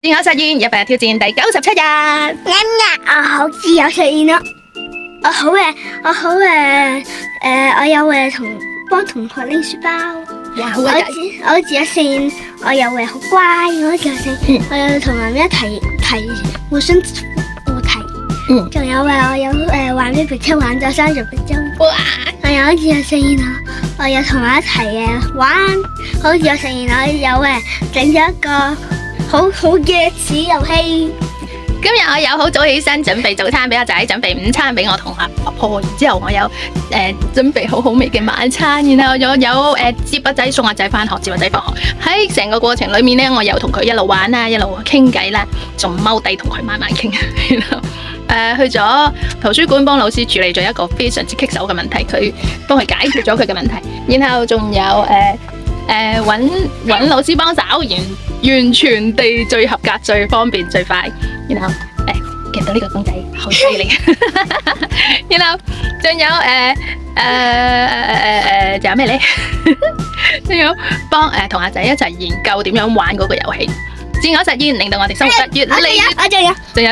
自我實現100日挑戰第97日。今日我好自由實現咯，我有幫同學拎書包。哇，好偉大！我自由實現，我又好乖，我自由實現，我有同媽咪一齊互相互提。仲有我有玩呢部車玩咗30分鐘。哇！我有自由實現我有同我一齊玩，好自由實現我有整咗一個好好嘅小遊戲。今日我有好早起身準備早餐俾阿仔，準備午餐俾我同阿婆，然之後我有準備好味嘅晚餐，然後有接阿仔送阿仔翻學，接阿仔放學。喺成個過程裏面呢，我有同佢一路玩啦，一路傾偈啦，仲踎低同佢慢慢傾。然後去咗圖書館幫老師處理咗一個非常之棘手嘅問題，佢幫佢解決咗佢嘅問題。然後仲有揾老師幫手，完全地最合格、最方便、最快。然後見到呢個公仔好犀利。然後仲有仲有咩咧？仲有幫同阿仔一齊研究點樣玩嗰個遊戲。自我實現令到我哋生活得越嚟越。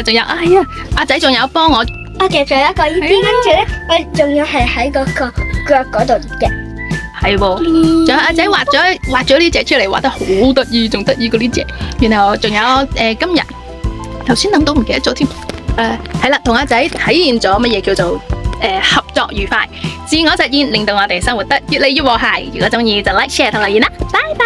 仲有，哎呀，阿仔仲有幫我夾咗一個呢啲，跟住咧我仲要係喺嗰個腳嗰度嘅。係喎，仲有阿仔畫咗呢隻出嚟，畫得好得意，仲得意過呢隻。然後仲有今日頭先諗到唔記得咗添。係啦，同阿仔體驗咗乜嘢叫做合作愉快。自我實現令到我哋生活得越嚟越和諧。如果中意就 like share 同留言啦，拜拜。